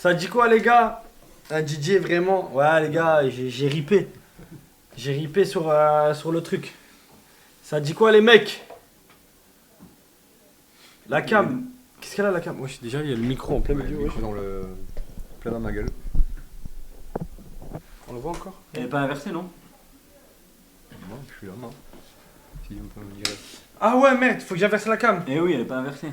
Ça dit quoi les gars? Un DJ vraiment? Ouais les gars, j'ai ripé. J'ai ripé sur le truc. Ça dit quoi les mecs? La cam. Qu'est-ce qu'elle a la cam? Wesh, déjà il y a le micro en plein milieu. Le micro plein dans ma gueule. On le voit encore? Elle est pas inversée, non? Non, je suis là, non. Si on peut me dire. Ah ouais merde, faut que j'inverse la cam. Eh oui, elle est pas inversée.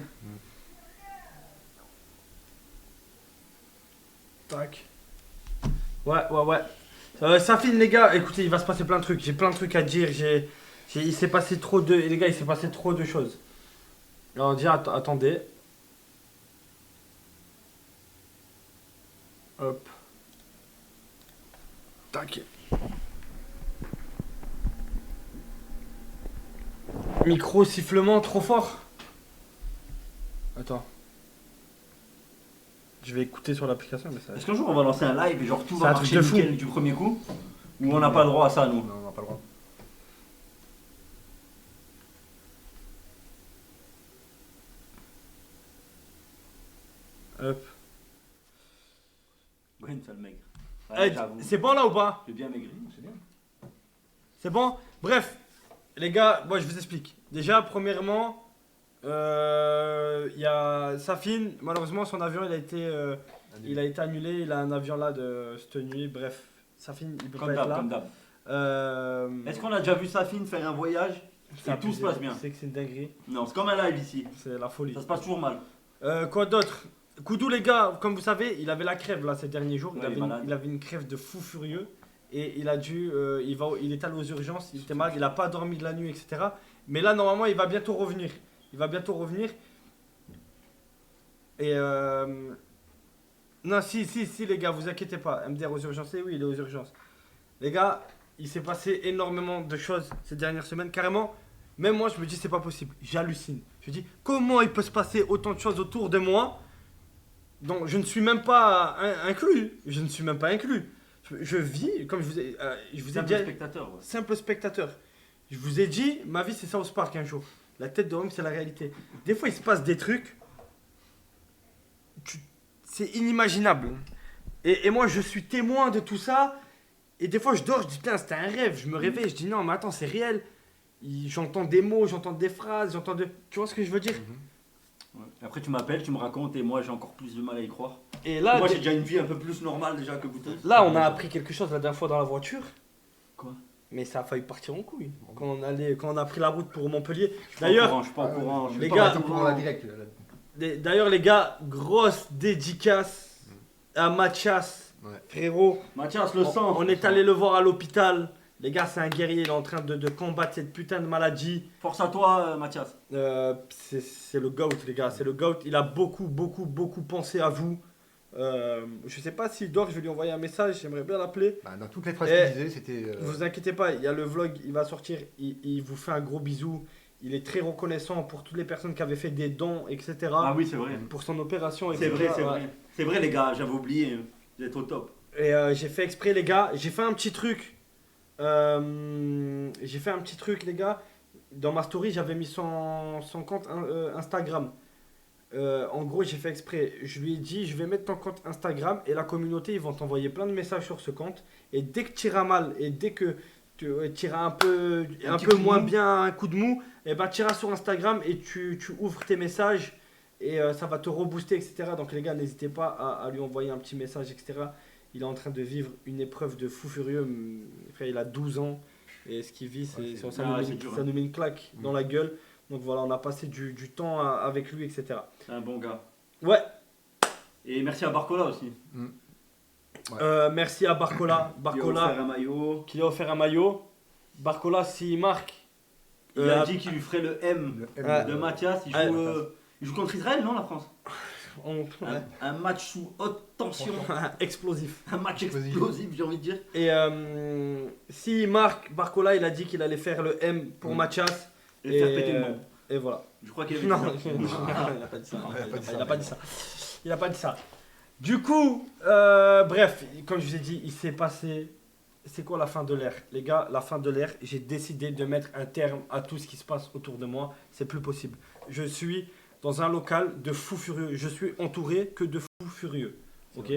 Tac. Ouais. Ça filme les gars, écoutez, il va se passer plein de trucs. J'ai plein de trucs à dire. Il s'est passé trop de. Les gars, il s'est passé trop de choses. Alors déjà, attendez. Hop. Tac. Micro sifflement trop fort. Attends. Je vais écouter sur l'application, mais ça. Est-ce qu'un jour on va lancer un live et genre tout C'est va un truc marcher de fou. nickel du premier coup? Ou on n'a pas le droit à ça, nous? Non, on n'a pas le droit. Hop. Ouais, une sale maigre. Eh, Ouais, j'avoue. c'est bon là ou pas? J'ai bien maigri, c'est bien. C'est bon? Bref, les gars, moi je vous explique. Déjà, premièrement, il y a Safine, malheureusement son avion il a été annulé, il a un avion là de cette nuit, bref, Safine il peut Comme pas être d'hab, là. comme d'hab. Euh, Est-ce qu'on a déjà vu Safine faire un voyage c'est et tout se abusé. passe bien? C'est que c'est une dinguerie, Non, c'est comme un live ici. c'est la folie. Ça se passe toujours mal. Quoi d'autre? Koudou les gars, comme vous savez, il avait la crève là ces derniers jours, Ouais, il est malade. il avait une crève de fou furieux et il a dû, il est allé aux urgences, il était malade, il a pas dormi de la nuit, etc. Mais là normalement il va bientôt revenir, et non si les gars, vous inquiétez pas, MDR aux urgences, oui il est aux urgences. Les gars, il s'est passé énormément de choses ces dernières semaines, carrément. Même moi, je me dis, c'est pas possible. J'hallucine. Je me dis, comment il peut se passer autant de choses autour de moi dont je ne suis même pas inclus. Je ne suis même pas inclus. Je vis, comme je vous ai C'est dit, un spectateur. Ouais. simple spectateur. Je vous ai dit, ma vie, c'est South Park un jour. La tête de Rome, c'est la réalité. Des fois, il se passe des trucs. C'est inimaginable. Et moi, je suis témoin de tout ça. Et des fois, je dors, je dis, putain, c'était un rêve. Je me réveille, je dis, non, mais attends, c'est réel. J'entends des mots, j'entends des phrases, Tu vois ce que je veux dire? Ouais. Après, tu m'appelles, tu me racontes et moi j'ai encore plus de mal à y croire. Et là, Moi j'ai déjà une vie un peu plus normale déjà que vous tous. là, on a appris quelque chose la dernière fois dans la voiture. Quoi? Mais ça a failli partir en couille. Quand on a pris la route pour Montpellier. Je suis pas D'ailleurs, au courant. les gars, on courant là direct. d'ailleurs, les gars, grosse dédicace à Mathias, Ouais. frérot. Mathias, le sang. On est allé le voir à l'hôpital. Les gars, c'est un guerrier, il est en train de combattre cette putain de maladie. Force à toi, Mathias. C'est le GOAT, les gars, c'est le GOAT. Il a beaucoup pensé à vous. Je sais pas s'il dort, je vais lui envoyer un message, j'aimerais bien l'appeler. Bah, dans toutes les phrases Eh, qu'il disait, c'était. Vous inquiétez pas, il y a le vlog, il va sortir, il vous fait un gros bisou. Il est très reconnaissant pour toutes les personnes qui avaient fait des dons, etc. Ah oui, c'est vrai. Pour son opération, C'est etc. vrai, c'est Ouais. vrai. C'est vrai, les gars, j'avais oublié. Vous êtes au top. Et j'ai fait exprès, les gars. J'ai fait un petit truc. Les gars. Dans ma story, j'avais mis son compte Instagram. En gros, j'ai fait exprès. Je lui ai dit, je vais mettre ton compte Instagram et la communauté, ils vont t'envoyer plein de messages sur ce compte. Et dès que tu iras mal et dès que tu iras un peu petit coup de moins mou. bien, un coup de mou, et ben tu iras sur Instagram et tu ouvres tes messages et ça va te rebooster, etc. Donc les gars, n'hésitez pas à lui envoyer un petit message, etc. Il est en train de vivre une épreuve de fou furieux. Frère, il a 12 ans et ce qu'il vit, ça nous met une claque dans la gueule. Donc voilà, on a passé du temps avec lui, etc. C'est un bon gars. Ouais. Et merci à Barcola aussi. Merci à Barcola. Qui a offert un maillot. Qui lui a offert un maillot. Barcola, s'il marque. Il a dit qu'il lui ferait le M de Mathias. Il joue contre Israël, non, la France? Un match sous haute tension. Explosif. Un match explosif, j'ai envie de dire. Et s'il marque, Barcola, il a dit qu'il allait faire le M pour Mathias. Et faire péter une bombe. Et voilà. Je crois qu'il avait Non, dit ça. il n'a pas dit ça. Il n'a pas dit ça. Il n'a pas dit ça. Du coup, bref, comme je vous ai dit, il s'est passé. C'est quoi la fin de l'ère? Les gars, la fin de l'ère, j'ai décidé de mettre un terme à tout ce qui se passe autour de moi. C'est plus possible. Je suis dans un local de fous furieux. Je suis entouré que de fous furieux. Ok.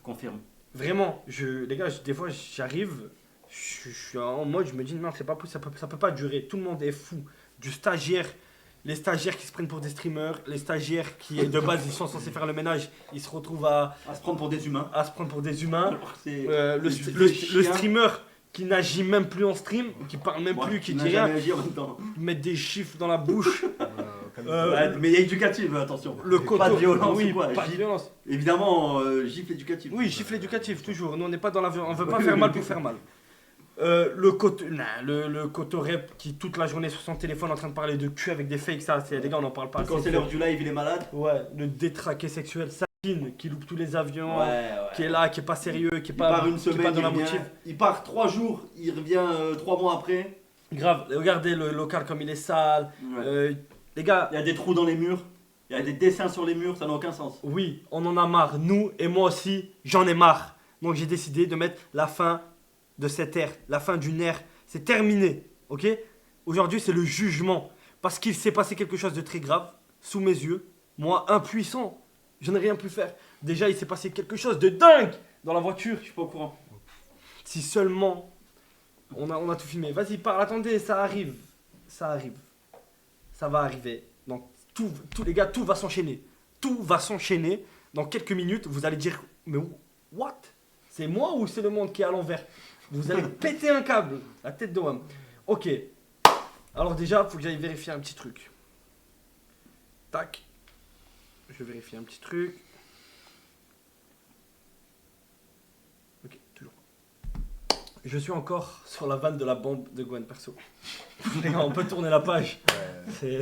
Confirme. Vraiment, les gars, des fois j'arrive, je suis en mode, je me dis non, c'est pas possible, ça peut pas durer. Tout le monde est fou. Du stagiaire, les stagiaires qui se prennent pour des streamers, les stagiaires qui de base ils sont censés faire le ménage, ils se retrouvent À se prendre pour des humains. à se prendre pour des humains. Alors que c'est Le streamer qui n'agit même plus en stream, qui parle même plus, qui dit rien, met des chiffres dans la bouche. Mais il y a éducative, attention. Pas de violence, oui, quoi. pas de violence. Évidemment, gifle éducative. Oui, gifle éducatif, toujours. Nous, on n'est pas dans la violence. On veut pas faire mal pour faire mal. Le coto rep qui toute la journée sur son téléphone en train de parler de cul avec des fakes, ça, les gars, on en parle pas. Quand c'est l'heure du live, il est malade. Ouais, le détraqué sexuel, Satine, qui loupe tous les avions, Ouais. qui est là, qui est pas sérieux, qui est Il pas, part une qui est semaine, pas dans la il revient. motive. Il part 3 jours, il revient 3 mois après. Grave, regardez le local comme il est sale. Ouais. Les gars, Il y a des trous dans les murs, il y a des dessins sur les murs, ça n'a aucun sens. oui, on en a marre, nous et moi aussi, j'en ai marre. Donc j'ai décidé de mettre la fin de cette ère, la fin d'une ère. C'est terminé, ok? Aujourd'hui, c'est le jugement. Parce qu'il s'est passé quelque chose de très grave, sous mes yeux. Moi, impuissant, je n'ai rien pu faire. Déjà, il s'est passé quelque chose de dingue dans la voiture. Je suis pas au courant. Si seulement on a tout filmé. Vas-y, parle, attendez, ça arrive. Ça arrive. Ça va arriver. Donc, les gars, tout va s'enchaîner. Tout va s'enchaîner. Dans quelques minutes, vous allez dire, mais what? C'est moi ou c'est le monde qui est à l'envers? Vous allez péter un câble. La tête de WAM. Ok. Alors déjà, il faut que j'aille vérifier un petit truc. Tac. Je vais vérifier un petit truc. Ok, toujours. Je suis encore sur la vanne de la bombe de Gwen perso. Les gars, on peut tourner la page.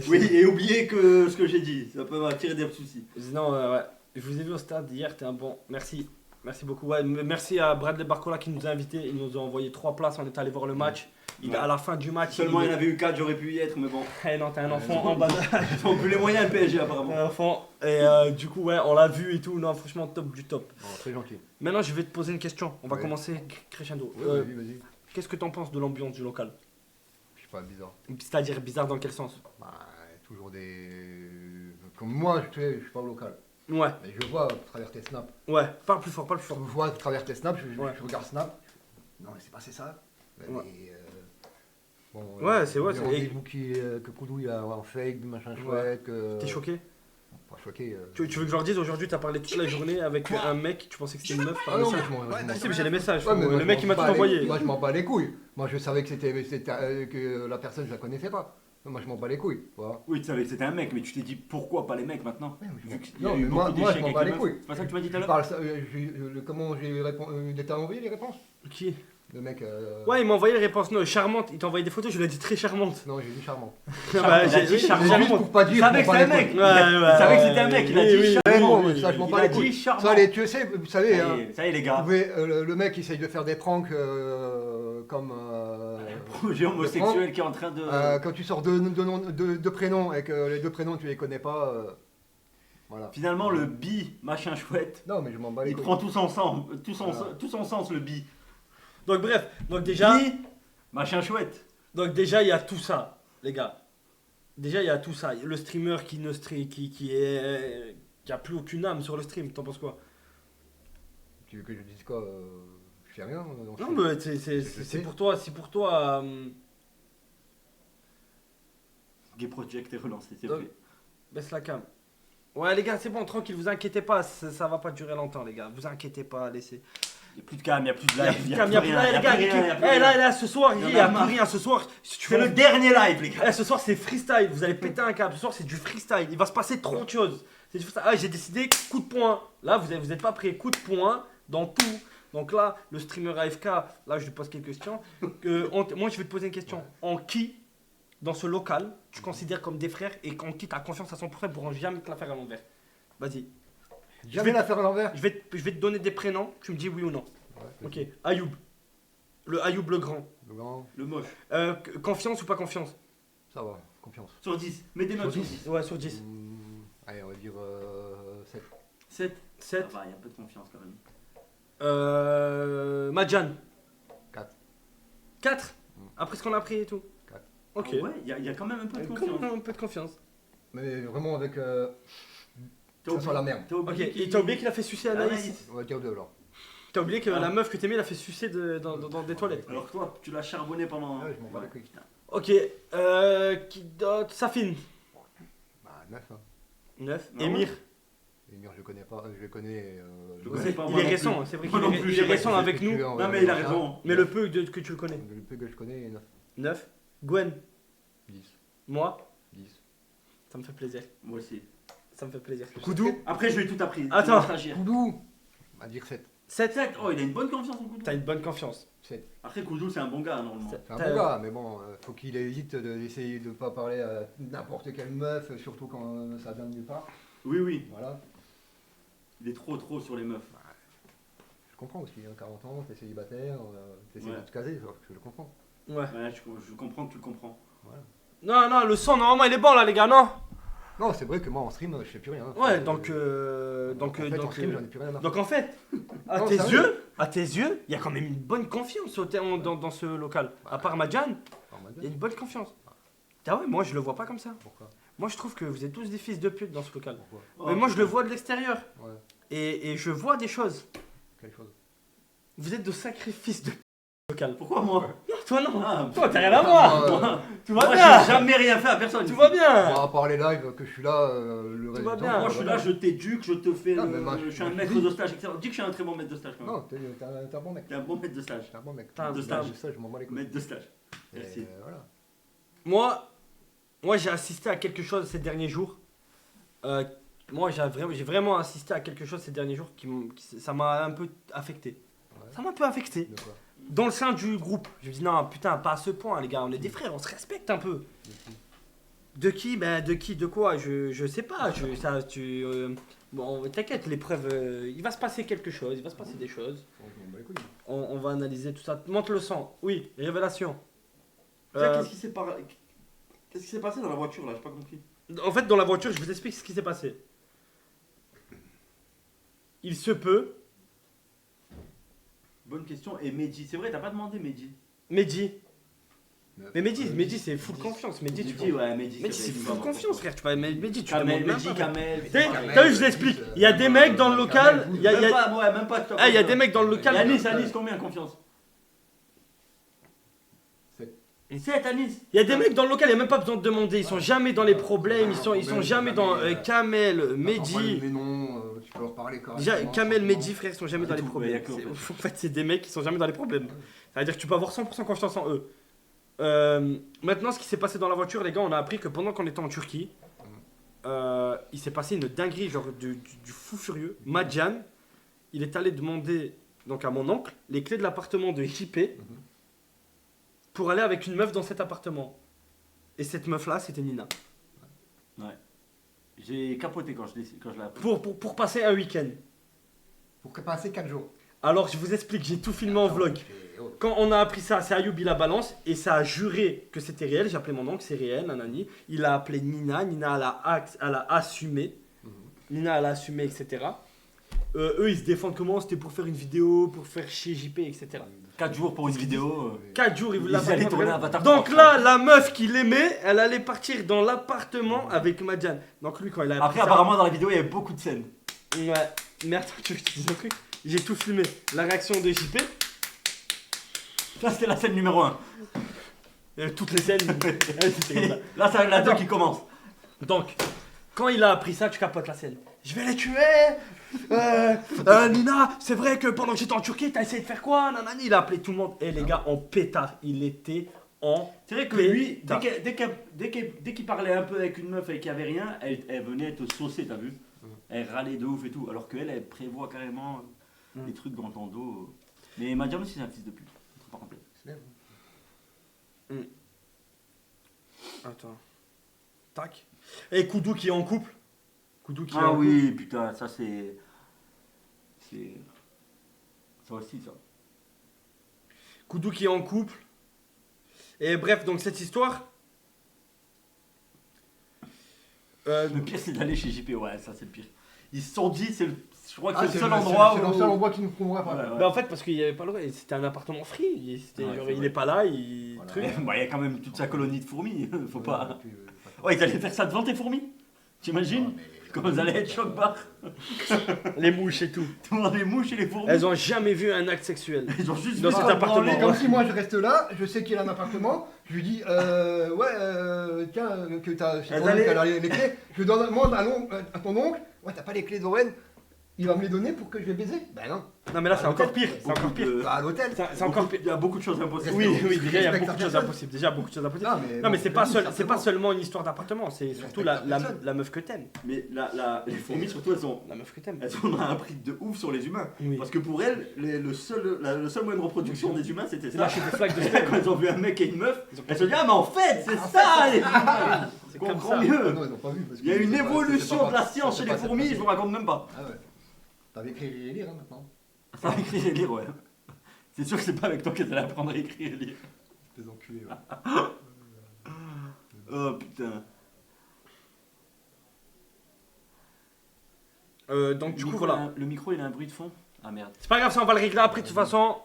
Oui, et oubliez que ce que j'ai dit, ça peut m'attirer des soucis. Non, ouais. Je vous ai vu au stade hier, t'es un bon. Merci. Merci beaucoup. Ouais, merci à Bradley Barcola qui nous a invités. Il nous a envoyé 3 places. On est allé voir le match. À la fin du match. Seulement il y en avait eu 4, j'aurais pu y être, mais bon. Eh non, t'es un enfant en bas âge. Ils ont plus les moyens, le PSG, apparemment. Un enfant. Et du coup, ouais, on l'a vu et tout. Non, franchement, top du top. Oh, très gentil. Maintenant, je vais te poser une question. On va Ouais. commencer crescendo. Vas-y. Qu'est-ce que t'en penses de l'ambiance du local? Je sais pas, bizarre. C'est-à-dire bizarre dans quel sens? Bah, toujours des. Comme moi, je suis pas au local. Ouais, Mais je vois à travers tes snaps. ouais. Parle plus fort, parle plus Je fort. vois à travers tes snaps, Ouais. je regarde Snap. Non, mais c'est passé ça. Ouais. Et, bon, Ouais, c'est vrai, le c'est- rendez-vous que Koudou il a en fake, machin Ouais. chouette. Que... T'es choqué? Pas choqué. Tu veux que je leur dise aujourd'hui, t'as parlé toute la journée avec un mec, tu pensais que c'était une meuf par Ah non, message? je m'en Si, mais j'ai les messages. Ouais, mais moi, le je mec, il m'en m'a tout bats les- envoyé. Moi, je m'en bats les couilles. Moi, je savais que que la personne, je la connaissais pas. Moi, je m'en bats les couilles. Voilà. Oui, tu savais que c'était un mec, mais tu t'es dit pourquoi pas les mecs maintenant? Ouais, mais je Vu m'en- qu'il y a Non, eu mais moi, beaucoup je d'échecs m'en avec bats les les meufs. couilles. C'est pas ça que tu m'as dit tout à Je l'heure? parle, comment j'ai répondu, il t'a envoyé les réponses? Qui? Le mec. Ouais, il m'a envoyé les réponses. Non, charmante. Il t'a envoyé des photos, je lui ai dit très charmante. Non, j'ai dit charmant. Bah, il a dit j'ai charmante. Juste pour pas Il dire. savait que je m'en c'était bats un les mec. couilles. Il savait que c'était un mec, il a oui, dit oui, charmant. oui, ça, je m'en Il bats a les dit couilles. charmant. Ça, tu sais, vous savez, hein, Ça y est, les gars. le mec essaye de faire des pranks comme. Projet homosexuel qui est en train de. Quand tu sors deux prénoms et que les deux prénoms tu les connais pas. Voilà. Finalement, le bi, machin chouette, Non, mais je m'en bats les il couilles. prend tout son sens, tout Voilà. son sens, le bi. Donc, bref. Donc, déjà, Bi, machin chouette. il y a tout ça, les gars. Déjà, il y a tout ça. Le streamer qui ne stream, qui a plus aucune âme sur le stream. T'en penses quoi? Tu veux que je dise quoi Je fais rien. Non, mais c'est sais. pour toi. C'est pour toi. Gay Project est relancé, c'est Donc, fait. Baisse la cam. Ouais, les gars, c'est bon, tranquille, vous inquiétez pas, ça va pas durer longtemps, les gars. Vous inquiétez pas, laissez. Il n'y a plus de cam, il n'y a plus de Il y a live, plus de cam, il y a plus de rien, live, les gars. il y a plus Eh, rien. là, ce soir, Il y en il y a a plus marre. rien. Ce soir, si tu C'est le dernier live, les gars. Eh, ce soir, c'est freestyle. Vous allez péter un câble. Ce soir, c'est du freestyle. Il va se passer trop de choses. C'est du freestyle. Ah, j'ai décidé, coup de poing. Là, vous êtes pas prêts. Coup de poing dans tout. Donc là, le streamer AFK, là, je lui pose quelques questions. Moi, je vais te poser une question. En qui, dans ce local, tu considères comme des frères et en qui tu as confiance à 100% pour jamais te la faire à l'envers? Vas-y. Jamais la faire à l'envers. Je vais te donner des prénoms. Tu me dis oui ou non. Ouais, Ok. Ayoub. Le Ayoub le grand. Le grand, Le moche. Confiance ou pas confiance? ça va, confiance. Sur 10, mets des notes Sur sur 10. 10. Ouais, sur 10. Allez, on va dire 7. 7. 7. Ça va, il y a un peu de confiance quand même. Madjan. 4. 4. Après ce qu'on a appris et tout. 4. Ok. Ah ouais, il y a quand même un peu de Quand confiance. même un peu de confiance. Mais vraiment avec. Ça sent la merde. Ok, et t'as oublié qu'il a fait sucer Anaïs. On va dire de alors. T'as oublié que la meuf que t'aimais l'a fait sucer dans des toilettes. Alors que toi, tu l'as charbonné pendant. Ouais, je m'en bats les couilles. Ok, qui d'autre? Safine. Bah, 9. Hein. 9. Ah ouais. Émir. Émir, je le connais pas. Je le connais. Je connais pas, Il moi est non récent, plus. c'est vrai Moi non plus, qu'il je est sais pas récent qui avec nous. Non, mais il a raison. Mais le peu que tu le connais. Le peu que je connais, 9. 9. Gwen. 10. Moi. 10. Ça me fait plaisir. Moi aussi. Ça me fait plaisir. Koudou. Après, je lui ai tout appris. Attends. Koudou. On va dire 7. 7. 7. Oh, il a une bonne confiance en Koudou. T'as une bonne confiance. 7. Après, Koudou, c'est un bon gars, normalement. C'est un bon gars, mais bon, faut qu'il évite d'essayer de pas parler à n'importe quelle meuf, surtout quand ça vient de nulle part. Oui, oui. Voilà. Il est trop sur les meufs. Je comprends aussi, hein, 40 ans, t'es célibataire, t'essaies Ouais. de te caser, je le comprends. Ouais. Ouais, je comprends que tu le comprends. Non, non, le son, normalement, il est bon là, les gars, non? Non, c'est vrai que moi en stream, je fais plus rien. Hein. Ouais, En fait, en stream, j'en ai plus rien à donc en fait, à Non, tes sérieux yeux, il y a quand même une bonne confiance dans ce local. À part Madjan, il y a une bonne confiance. Ah ouais, moi je le vois pas comme ça. Pourquoi? Moi je trouve que vous êtes tous des fils de pute dans ce local. Pourquoi? Oh, Mais moi je le vois de l'extérieur. Ouais, Et je vois des choses. quelle chose? Vous êtes de sacrés fils de pute local. Pourquoi moi? Non, toi non. Ah, Toi t'as rien à voir. Moi, Tout va Moi, bien. j'ai jamais rien fait à personne. Tout va bon, bien. à part les lives que je suis là, le reste va du bien. temps, Moi, je suis là, je t'éduque, je te fais. Non, mais moi, je suis un je maître dis- de stage, etc. Dis que je suis un très bon maître de stage quand même. Non, t'es un bon mec. T'es un bon maître de stage. T'es un bon mec. T'as un- De t'as un- stage, je m'en bats les couilles. Maître de stage. Et, Merci. voilà. Moi j'ai assisté à quelque chose ces derniers jours. Moi j'ai vraiment assisté à quelque chose ces derniers jours ça m'a un peu affecté. Ouais. Ça m'a un peu affecté. De quoi? Dans le sein du groupe. Je me dis non putain pas à ce point les gars, on est des frères, on se respecte un peu. De qui? De qui, de quoi, je sais pas. Bon t'inquiète, l'épreuve, il va se passer quelque chose, il va se passer des choses. Bon, je m'en bats les couilles. On va analyser tout ça. Monte le sang. Oui, révélation. Tiens, Euh, qu'est-ce qui s'est passé dans la voiture là? J'ai pas compris. En fait, dans la voiture, je vous explique ce qui s'est passé. Il se peut, Bonne question. Et Mehdi, c'est vrai, t'as pas demandé Mehdi. Mehdi. Mais Mehdi, Ouais. Mehdi c'est full confiance. Mehdi, tu ouais, Mehdi. Mehdi, c'est full confiance, frère. Tu vas Mehdi, tu Kamel, demandes même Mehdi, pas. Kamel. T'as vu, je l'explique. Il y a des mecs dans le local. Il y a, Même pas, ouais, même pas. il y a des mecs dans le local. Anis, combien confiance? 7 Anis. Il y a des mecs dans le local, il n'y a même pas besoin de demander. Ils sont jamais dans les problèmes. Ils sont jamais dans Kamel, Mehdi. Mais non, tu peux leur parler quand même. Déjà, Kamel, Mehdi, frère, ils sont jamais C'est dans les tout, problèmes. mais y a que, en En fait, c'est des mecs qui sont jamais dans les problèmes. Ça veut dire que tu peux avoir 100% confiance en eux. Maintenant, ce qui s'est passé dans la voiture, les gars, on a appris que pendant qu'on était en Turquie, il s'est passé une dinguerie, genre du fou furieux. Madjan, il est allé demander donc à mon oncle les clés de l'appartement de JP pour aller avec une meuf dans cet appartement. Et cette meuf-là, c'était Nina. J'ai capoté quand je l'ai appris. Pour passer un week-end. Pour passer 4 jours. Alors, je vous explique, j'ai tout filmé en vlog. Quand on a appris ça, c'est Ayoub, il a balance et ça a juré que c'était réel. J'ai appelé mon oncle, c'est réel, nanani. Il a appelé Nina, Nina elle a assumé. Nina elle a assumé, etc. Eux ils se défendent comment? C'était pour faire une vidéo, pour faire chier JP, etc. 4 jours pour une vidéo. 4 jours, ils voulaient Ils allaient tourner Avatar Donc 3, là, la meuf qu'il aimait, elle allait partir dans l'appartement avec Madjan. Donc lui, quand il a appris Après, ça- apparemment, dans la vidéo, il y avait beaucoup de scènes. Ouais, mais attends, tu veux que je te dise un truc? J'ai tout filmé. La réaction de JP, Ça, c'était la scène numéro 1. toutes les scènes. c'était comme ça. Là, c'est la 2 Attends. qui commence. Donc, quand il a appris ça, tu capotes la scène. Je vais les tuer. Nina, c'est vrai que pendant que j'étais en Turquie, t'as essayé de faire quoi? Nanani, il a appelé tout le monde. Et les gars, en pétard. Il était en. C'est vrai que Mais lui, t'as- dès qu'il parlait un peu avec une meuf et qu'il n'y avait rien, elle venait te saucer, t'as vu? Elle râlait de ouf et tout. Alors qu'elle, elle prévoit carrément des trucs dans ton dos. Mais Madjam aussi, c'est un fils de pute. Par contre. Attends. Tac. Et Koudou qui est en couple. Koudou qui est Ah en oui, putain, ça c'est. Ça aussi, ça. Koudou qui est en couple. Et bref, donc cette histoire. Le pire, c'est d'aller chez JP, ouais, ça c'est le pire. Ils se sont dit, je crois que Ah, c'est le seul endroit où. C'est le seul endroit qui nous convient pas. Ouais, ouais. Bah en fait, parce qu'il y avait pas le droit. C'était un appartement free. Ouais, Genre, c'est il vrai. est pas là, il. Voilà. Truc. Bah, il y a quand même toute sa colonie de fourmis, faut pas. Puis, Ouais, ils allaient faire ça devant tes fourmis? T'imagines? Quand vous allez être choc-bar, Les mouches et tout. devant les mouches et les fourmis. Elles ont jamais vu un acte sexuel. Ils ont juste Dans vu cet ça appartement. branler Comme si moi je reste là, je sais qu'il a un appartement, je lui dis tiens, que t'as Elle ton allait- oncle, elle a les clés, je demande à ton oncle, ouais t'as pas les clés d'Owen, il va me les donner pour que je les baiser. Ben non, Non mais là c'est À encore l'hôtel. pire. C'est encore pire. bah, à l'hôtel. C'est encore pire. Il y a beaucoup de choses impossibles. Oui, oui, déjà il y a Respecte beaucoup de la choses personne. impossibles. Déjà beaucoup de choses impossibles. Non mais c'est pas, c'est pas certainement. seulement une histoire d'appartement, c'est surtout la, Respecte la la, personne. la meuf que t'aimes. Mais les fourmis, surtout, La meuf que t'aimes. elles ont un prix de ouf sur les humains. Oui. Parce que pour elles, le seul moyen de reproduction des humains, c'était C'est ça. lâcher des flaques de Quand sperme. elles ont vu un mec et une meuf, Ils ont- elles se disent ah mais en fait c'est ça les humains. C'est On comme comprend ça. mieux. Non, ils ont pas vu. Parce Il y a que une c'est pas- évolution c'est pas- de la science c'est chez pas- les c'est fourmis, pas- je vous raconte même pas. Ah ouais. T'avais écrit et lire hein, maintenant. Ça va écrire et lire, ouais. C'est sûr que c'est pas avec toi qu'elle allait apprendre à écrire et lire. Des enculés, ouais. Oh putain. Donc du coup Micro, voilà. Le micro il a un bruit de fond. Ah merde. C'est pas grave, ça on va le régler après de toute façon.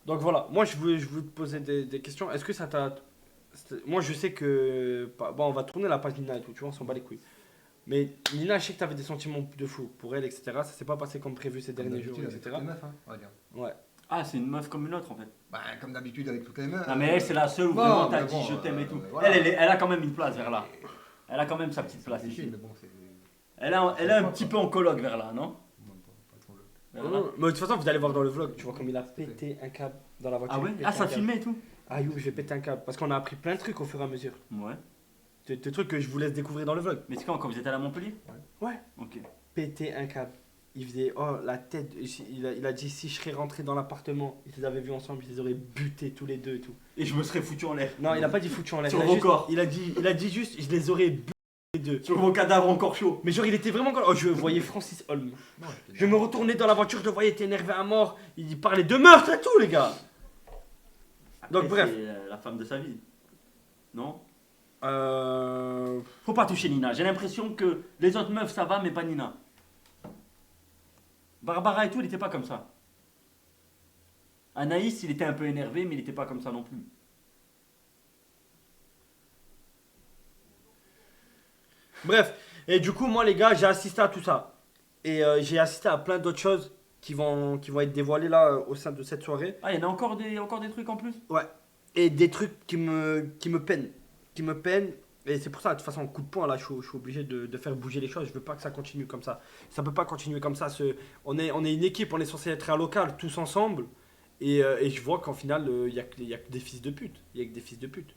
Donc voilà, moi je voulais te poser des questions. Est-ce que ça t'a... Moi je sais que... Bon on va tourner la page Nina et tout, tu vois, on s'en bat les couilles. Mais Nina, je sais que t'avais des sentiments de fou pour elle, etc. Ça s'est pas passé comme prévu ces derniers jours, Avec etc. toutes les meufs, hein, on va dire. Ouais. Ah c'est une meuf comme une autre en fait. Bah, comme d'habitude avec toutes les meufs. Non mais elle c'est la seule où Bon, vraiment t'as mais dit bon, je t'aime et tout. voilà. Elle a quand même une place vers là. Elle a quand même sa petite place C'est chier, ici. mais bon, c'est. Elle est un petit peu en coloc vers là, non? Pas trop le- Vers Non, là. non, mais de toute façon, vous allez voir dans le vlog, tu vois comme il a pété un câble dans la voiture. Ah ouais? pété Ah un ça câble. filmait et tout? Ah you, je vais péter un câble. Parce qu'on a appris plein de trucs au fur et à mesure. Ouais. Des trucs que je vous laisse découvrir dans le vlog. Mais c'est quand vous étiez à Montpellier? Ouais. Ok. Péter un câble. Il faisait, oh la tête, il a dit si je serais rentré dans l'appartement, ils les avaient vus ensemble, ils les auraient butés tous les deux et tout. Et je me serais foutu en l'air. Non, il a pas dit foutu en l'air. Sur il a vos juste- corps. Il a dit juste, je les aurais butés les deux. Sur vos cadavres encore chauds. Mais genre il était vraiment... Oh, je voyais Francis Holm. Non, Je me retournais dans la voiture, je le voyais, était énervé à mort. Il parlait de meurtre et tout les gars. Donc Et bref. c'est la femme de sa vie. Non? Euh... Faut pas toucher Nina. J'ai l'impression que les autres meufs ça va, mais pas Nina. Barbara et tout, il était pas comme ça. Anaïs, il était un peu énervé, mais il était pas comme ça non plus. Bref, et du coup, moi, les gars, j'ai assisté à tout ça. Et j'ai assisté à plein d'autres choses qui vont être dévoilées là au sein de cette soirée. Ah, il y en a encore des trucs en plus? Et des trucs qui me peinent. Qui me peinent. Et c'est pour ça, de toute façon, coup de poing, là, je suis obligé de faire bouger les choses. Je veux pas que ça continue comme ça. Ça peut pas continuer comme ça. On est une équipe, on est censé être un local, tous ensemble. Et je vois qu'en final, il y a que des fils de pute. Il y a que des fils de pute.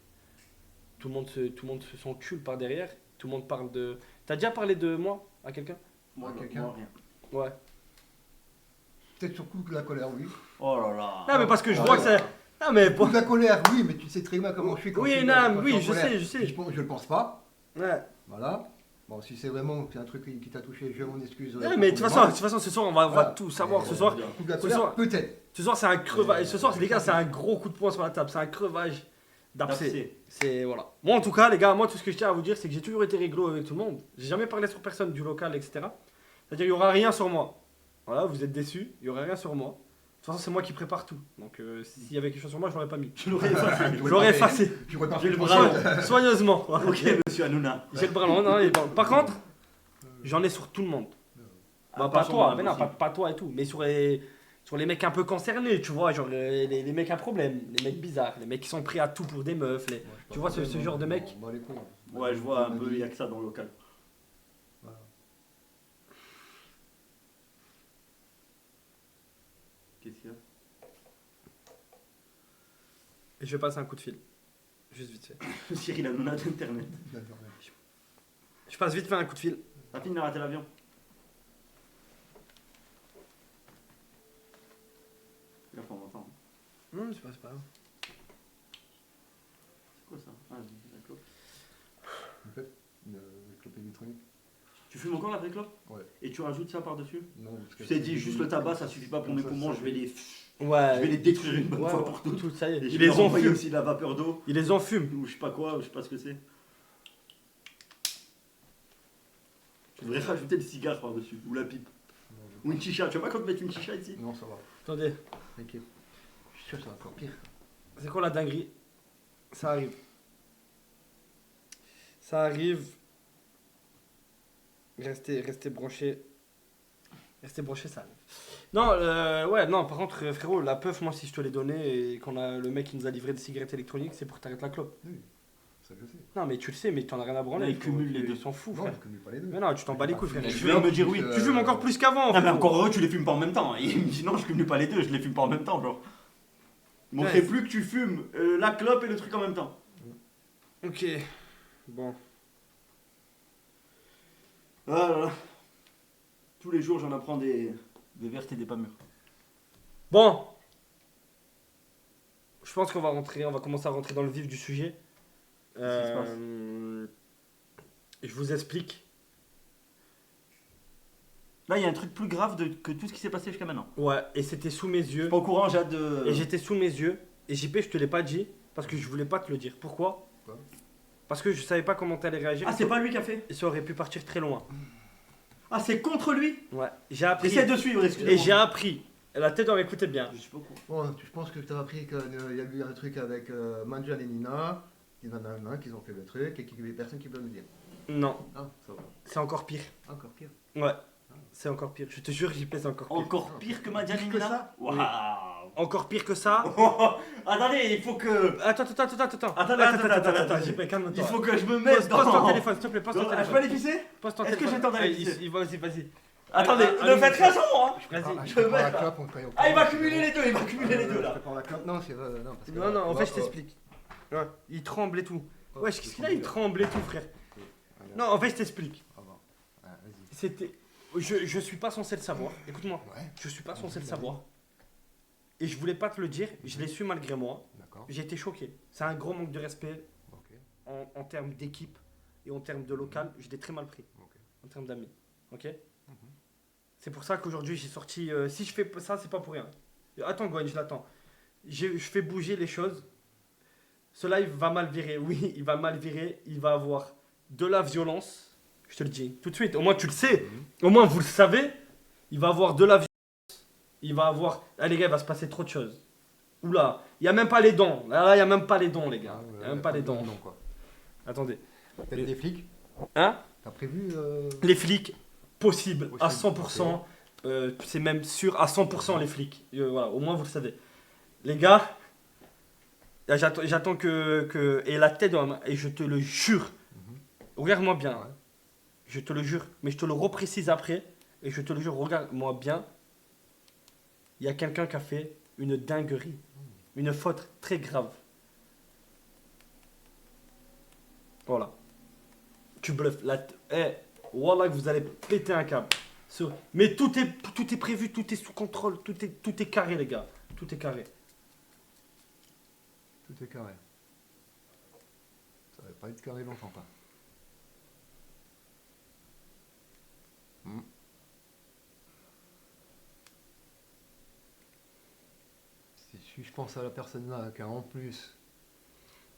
Tout le monde se s'encule par derrière. Tout le monde parle de... T'as déjà parlé de moi à quelqu'un? Moi, quelqu'un. moi, rien. Ouais. Peut-être surtout de la colère, oui. Oh là là. Non, mais parce que je Ah, vois que ouais. ça... Non, mais... Pour de la colère, oui, mais tu sais très bien comment je suis quand Oui, je suis non, quand oui, suis en je colère. sais, je sais. Je le pense pas. Ouais. Voilà. Bon, si c'est vraiment un truc qui t'a touché, je m'en excuse. Ouais, mais de toute façon, ce soir, on va Voilà. tout savoir. Et, Ce soir, Coup de la ce colère, soir- peut-être. ce soir c'est un crevage. Ce soir, les gars, c'est un gros coup de poing sur la table. C'est un crevage d'abcès. D'abcès. C'est voilà. Moi, en tout cas, les gars, moi, tout ce que je tiens à vous dire, c'est que j'ai toujours été réglo avec tout le monde. J'ai jamais parlé sur personne du local, etc. C'est-à-dire, il y aura rien sur moi. Voilà, vous êtes déçus. Il y aura rien sur moi. De toute façon, c'est moi qui prépare tout. Donc, s'il y avait quelque chose sur moi, je l'aurais pas mis. Je l'aurais effacé. Je l'aurais effacé. Tu repars J'ai le plus bras tranquille. long. Soigneusement. Ok, monsieur Hanouna. J'ai le bras long. Non, il est bon. Par contre, j'en ai sur tout le monde. Ah, Bah, pas sur toi, moi, mais non, possible. pas toi et tout, mais sur les mecs un peu concernés, tu vois, genre les mecs à problème, les mecs bizarres, les mecs qui sont prêts à tout pour des meufs, Tu vois ce genre de mec? Bon, les couilles. Ouais, je vois un peu, il y a que ça dans le local. Voilà. Qu'est-ce qu'il y a? Et je vais passer un coup de fil, juste vite fait. Cyril Hanouna d'internet. D'accord, ouais. Je passe vite fait un coup de fil. T'as fini de rater l'avion? Là, on m'entend. Non, c'est pas grave. C'est quoi ça? Ah, d'accord. En fait, une clope électronique. Tu fumes encore la vraie clope? Ouais. Et tu rajoutes ça par-dessus? Non, parce que Tu t'es dit, juste le tabac, ça suffit pas pour mes poumons, je vais les Ouais. détruire une bonne Ouais, fois pour toutes. tout, ça y est. Et je Ils vais les envoyer enfument. aussi de la vapeur d'eau, Ils les enfument. ou je sais pas quoi, ou je sais pas ce que c'est. Je devrais rajouter le cigare par-dessus, ou la pipe. Ou une chicha, tu vois pas quand mettre une chicha ici? Non, ça va. Attendez, T'inquiète. Je suis sûr que ça va encore pire. c'est quoi la dinguerie? Ça arrive. Ça arrive. Restez branchés. Restez branchés, ça arrive. Non, ouais, non, par contre, frérot, la puff, moi, si je te l'ai donné et qu'on a le mec qui nous a livré des cigarettes électroniques, c'est pour t'arrêter la clope. Oui, ça je sais. Non, mais tu le sais, mais t'en as rien à branler. Ouais, il cumule les deux. Ils s'en fout, Non, frère. je connais pas les deux. Mais non, tu t'en bats les couilles, frère. Mais Je Tu vais me dire oui. fumes encore plus qu'avant. Ah, mais frérot. encore heureux, tu les fumes pas en même temps. Il me dit non, je cumule pas les deux, je les fume pas en même temps, genre. Montrez Ouais. plus que tu fumes la clope et le truc en même temps. Ok. Bon. Ah là là. Tous les jours, j'en apprends des vertes et des pas mûres. Bon. Je pense qu'on va commencer à rentrer dans le vif du sujet. Qu'est-ce qui se passe Je vous explique. Là, il y a un truc plus grave que tout ce qui s'est passé jusqu'à maintenant. Ouais, et c'était sous mes Je yeux. suis pas au courant, j'ai hâte de. Et j'étais sous mes yeux. Et JP, je te l'ai pas dit parce que je voulais pas te le dire. Pourquoi? Pourquoi? Parce que je savais pas comment t'allais réagir. Ah, c'est pas lui qui a fait. Et ça aurait pu partir très loin. Ah, c'est contre lui. Ouais, j'ai appris. Essaie de suivre, excusez-moi. Et j'ai appris. La tête, écoutez bien. Je suis pas au courant. Bon, je pense que tu as appris qu'il y a eu un truc avec Manjan et Nina, qu'ils en a un, qu'ils ont fait le truc et qu'il y avait personne qui peut me dire. Non, Ah, ça va. c'est encore pire. Encore pire. Ouais, c'est encore pire. Je te jure, JP, c'est encore pire. Encore pire que Madiane Pire que Nina. ça Waouh. Encore pire que ça. Attendez, il faut que. Attends. Attends, JP, calme-toi. Il faut que je me mette Pose ton dans. téléphone, s'il te plaît, pose ton Je peux aller téléphone. pisser. Pose ton Est-ce que téléphone. j'ai le temps d'aller Allez, pisser Vas-y. Attendez, Allez, ne faites allez, raison, hein. Vas-y. Je vais prépare la mettre, clope, on se paye. Ah, il va cumuler les deux, il va cumuler les deux là. Je prépare la clope. Non, c'est vrai, non. Parce que Non, en fait, je oh, t'explique. Ouais, il tremble et tout. oh, Wesh, qu'est-ce qu'il a? Il tremble et tout, frère. Non, en fait, je t'explique. Ah bon. Ah, vas-y. C'était. Je suis pas censé le savoir. Écoute-moi. Ouais, Je suis pas censé le savoir. Et je voulais pas te le dire. Je l'ai su malgré moi. d'accord. J'ai été choqué. C'est un gros manque de respect Ok. en termes d'équipe et en termes de local. Je l'ai très mal pris. Ok. En termes d'amis. Ok. C'est pour ça qu'aujourd'hui j'ai sorti. Si je fais ça, c'est pas pour rien. Attends, Gwen, je l'attends. Je fais bouger les choses. Ce live va mal virer. Oui, il va mal virer. Il va avoir de la violence. Je te le dis tout de suite. Au moins, tu le sais. Au moins, vous le savez. Il va avoir de la violence. Il va avoir. Ah, les gars, il va se passer trop de choses. Oula, il n'y a même pas les dents. Là, il n'y a même pas les dents, les gars. Il n'y a même pas les dents. Non, quoi. Attendez. Peut-être des flics. Hein? T'as prévu Les flics, possible, à Possible, 100%. C'est même sûr, à 100% les flics. Voilà, au moins vous le savez. Les gars, là, j'attends que. Et la tête dans la main, et je te le jure, regarde-moi bien, Ouais. je te le jure, mais je te le reprécise après, et je te le jure, regarde-moi bien. Il y a quelqu'un qui a fait une dinguerie, une faute très grave. Voilà. Tu bluffes. Wallah que vous allez péter un câble. Mais tout est prévu, tout est sous contrôle, tout est carré, les gars. Tout est carré. Tout est carré. Ça va pas être carré longtemps, pas. Si je pense à la personne là, qui a en plus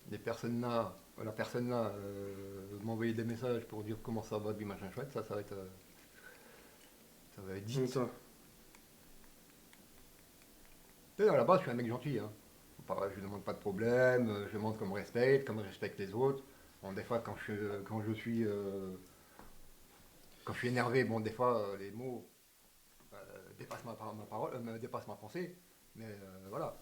des personnes là, la personne là m'envoyer des messages pour dire comment ça va, du machin chouette, ça va être. Ça va être dit. Attends. À la base, je suis un mec gentil. Hein. Je ne demande pas de problème, je demande qu'on me respecte, comme je respecte les autres. Bon, des fois, quand je suis énervé, bon, des fois, les mots dépassent ma parole, dépassent ma pensée. Mais voilà.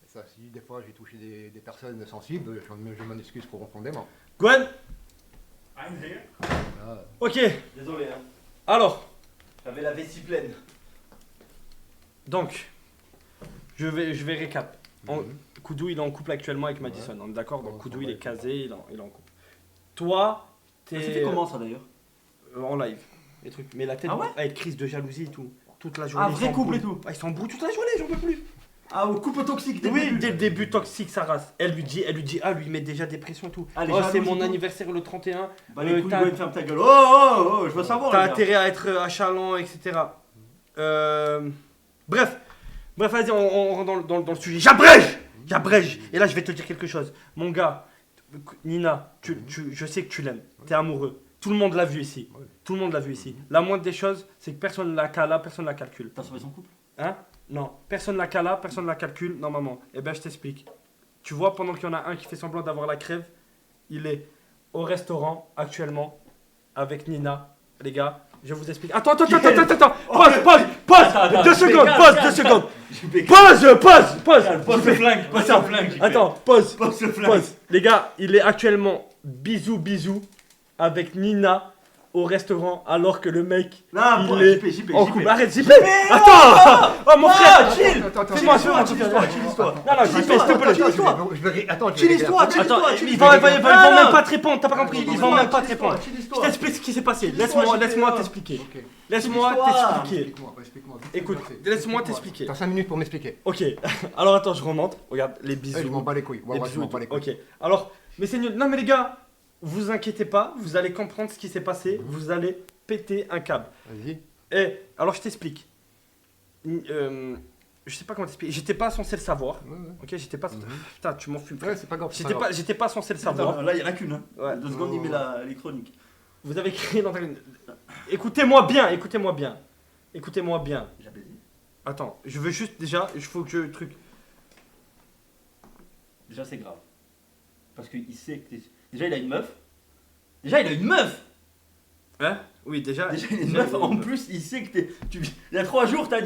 Et ça, si des fois j'ai touché des personnes sensibles, je m'en excuse profondément. Gwen. I'm here. Là, Ok. Désolé, hein. Alors, J'avais la vessie pleine. donc, je vais récap. mhm. Koudou, il est en couple actuellement avec Madison. Ouais. On est d'accord? Donc Bon, Koudou, ça il va est être- casé, il est en couple. Toi, C'était t'es comment ça d'ailleurs? en live. Les trucs. Mais la tête, Ah ouais? avec crise de jalousie et tout. Toute la journée. Ah, il vrai couple et s'embrouille. tout. Ah, il s'embrouille toute la journée, j'en peux plus. Ah, au couple toxique dès le Oui, début. dès le début, toxique, sa race. Elle lui dit, lui met déjà des pressions et tout. Ah, les Oh, c'est jalousies, mon tout. anniversaire le 31. Bah, les couilles, t'as- Gwen, ferme ta gueule. Oh, je veux savoir. T'as les gars. intérêt à être achalant, etc. Bref, vas-y, on rentre dans le sujet. J'abrège. Et là, je vais te dire quelque chose. Mon gars, Nina, je sais que tu l'aimes. T'es amoureux. Tout le monde l'a vu ici. Ouais. Tout le monde l'a vu ici. La moindre des choses, c'est que personne ne la cala, personne ne la calcule. T'as sauvé son couple? Hein? Non, personne ne la cala, personne ne la calcule, normalement. Eh ben, je t'explique. Tu vois, pendant qu'il y en a un qui fait semblant d'avoir la crève, il est au restaurant actuellement avec Nina les gars, je vous explique. Attends. Pause. 2 secondes, Pose le flingue, pose le flingue. JP. Attends, pause. Pose le flingue. Les gars, il est actuellement bisous avec Nina au restaurant alors que le mec Non, il est JP. en couple. Arrête, JP. Attends. Oh mon frère. chill. Fais-moi Chill-toi. Non, JP, s'il te plaît. Attends, Attends, ils vont même pas te répondre, t'as pas compris, ils vont même pas te répondre. Je t'explique ce qui s'est passé, laisse-moi t'expliquer. Laisse-moi t'expliquer. Explique-moi. Écoute, laisse-moi t'expliquer. T'as 5 minutes pour m'expliquer. Ok, alors attends, je remonte. Regarde, les Je bisous. m'en bats les couilles. Les Ouais, je bisous m'en et bats les tout. couilles. Ok, alors, mais c'est nul. Non, mais les gars, vous inquiétez pas, vous allez comprendre ce qui s'est passé, vous allez péter un câble. Vas-y. Et alors, je t'explique. Je sais pas comment t'expliquer, j'étais pas censé le savoir. Ouais. Ok, j'étais pas. Putain, tu m'en fumes. Ouais, c'est pas grave. c'est pas grave. J'étais pas censé le savoir. Attends, là, il y en a qu'une. Hein. Ouais. 2 secondes, il met les chroniques. Vous avez créé dans Écoutez-moi bien. J'ai baisé. Attends, je veux juste déjà, il faut que je truc. Déjà, c'est grave. Parce qu'il sait que déjà, il a une meuf. Hein? Oui, déjà. Déjà, il a une meuf. En plus, il sait que il y a 3 jours, t'as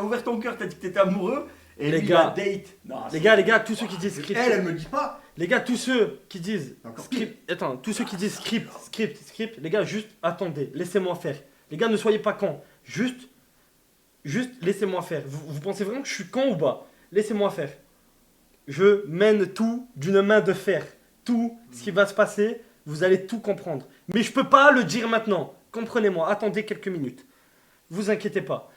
ouvert ton cœur, t'as dit que t'étais amoureux. Et Les lui, gars. il a date. Non, Les gars, tous ceux qui disent script. Elle me dit pas. Les gars, tous ceux qui disent Encore script. Attends, tous ceux qui disent script. Les gars, juste attendez, laissez-moi faire. Les gars, ne soyez pas cons. Juste laissez-moi faire. Vous pensez vraiment que je suis con ou pas? Laissez-moi faire. Je mène tout d'une main de fer. Tout ce qui va se passer, vous allez tout comprendre. Mais je peux pas le dire maintenant. Comprenez-moi, attendez quelques minutes. Vous inquiétez pas.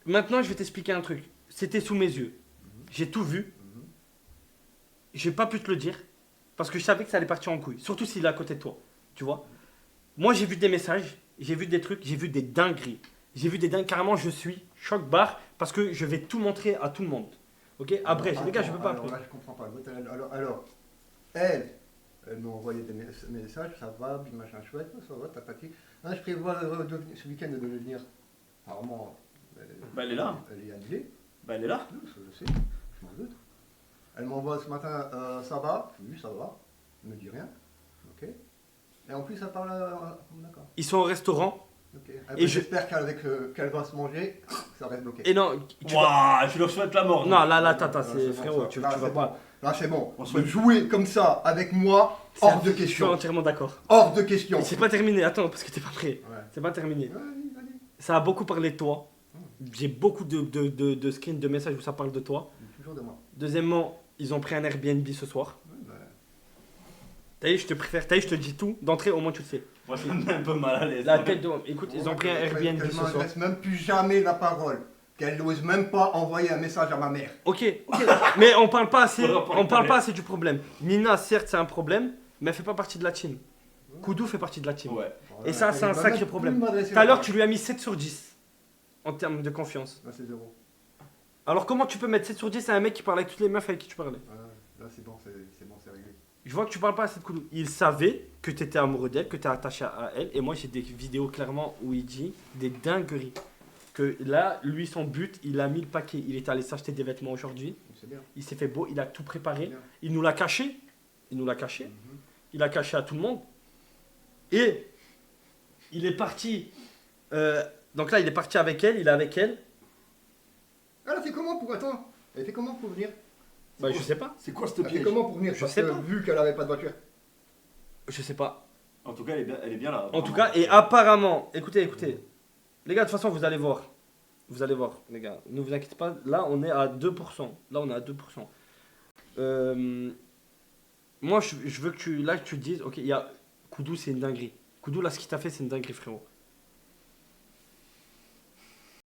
Maintenant, je vais t'expliquer un truc. C'était sous mes yeux. J'ai tout vu. J'ai pas pu te le dire. Parce que je savais que ça allait partir en couille. Surtout s'il est à côté de toi. Tu vois? Moi, j'ai vu des messages. J'ai vu des trucs. J'ai vu des dingueries. Carrément, je suis choc-barre. Parce que je vais tout montrer à tout le monde. Ok? Après, les gars, je peux pas. Alors là, je comprends pas. Alors, elle m'a envoyé des messages, ça va, puis machin chouette, ça va, t'as pas dit. Je prévois ce week-end de venir. Apparemment, elle est là. Elle est annulée. Elle est là. Je sais, je m'en doute. Elle m'envoie ce matin, ça va, oui, ça va, elle me dit rien, ok. Et en plus, elle parle, d'accord. Ils sont au restaurant. Ok. Et j'espère qu'elle va se manger, ça reste bloqué. Et non, Tu leur souhaites la mort. Non, là, attends, Là, c'est c'est bon, frérot, ça. tu Là, vas c'est pas. Là, c'est bon. On On se peut met- jouer comme ça avec moi, hors de Je suis question. entièrement d'accord. Hors de question. C'est pas terminé, attends, parce que t'es pas prêt. Ouais. C'est pas terminé. Vas-y. Ça a beaucoup parlé de toi. J'ai beaucoup de screens, de messages où ça parle de toi. Toujours de moi. Deuxièmement, ils ont pris un Airbnb ce soir. Ouais, bah, T'as vu, je te préfère. T'as vu, je te dis tout. D'entrée, au moins tu le sais. Moi, je me mets un peu mal à l'aise. La tête de... Écoute, ils ont pris un Airbnb qu'elle ce soir. m'adresse même plus jamais la parole. Qu'elle n'ose même pas envoyer un message à ma mère. Ok, mais on parle pas assez. Faudra pas On parle parler. pas assez du problème. Nina, certes, c'est un problème, mais elle fait pas partie de la team. Koudou fait partie de la team. Ouais. Et ça, c'est un sacré problème. Tout à l'heure, tu lui as mis 7 sur 10 en termes de confiance. Là, c'est 0. Alors, comment tu peux mettre 7 sur 10 à un mec qui parle avec toutes les meufs avec qui tu parlais? Là, c'est bon, c'est réglé. Je vois que tu parles pas assez de Koudou. Il savait que tu étais amoureux d'elle, que tu es attaché à elle. Et moi, j'ai des vidéos clairement où il dit des dingueries. Que là, lui, son but, il a mis le paquet. Il est allé s'acheter des vêtements aujourd'hui. C'est bien. Il s'est fait beau, il a tout préparé. Bien. Il nous l'a caché. Il a caché à tout le monde. Et il est parti. Donc là, il est parti avec elle. Il est avec elle. Elle a fait comment pour... Attends. Elle a fait comment pour venir? Bah, je sais pas. C'est quoi ce Elle a fait piège? comment pour venir? Je Parce sais que pas. vu qu'elle avait pas de voiture. Je sais pas. En tout cas, elle est bien là. En tout cas, et apparemment, écoutez. Les gars, de toute façon, vous allez voir. Vous allez voir, les gars. Ne vous inquiétez pas. Là, on est à 2%. Moi, je veux que tu te dises, ok, il y a Koudou, c'est une dinguerie. Koudou, là, ce qu'il t'a fait, c'est une dinguerie, frérot.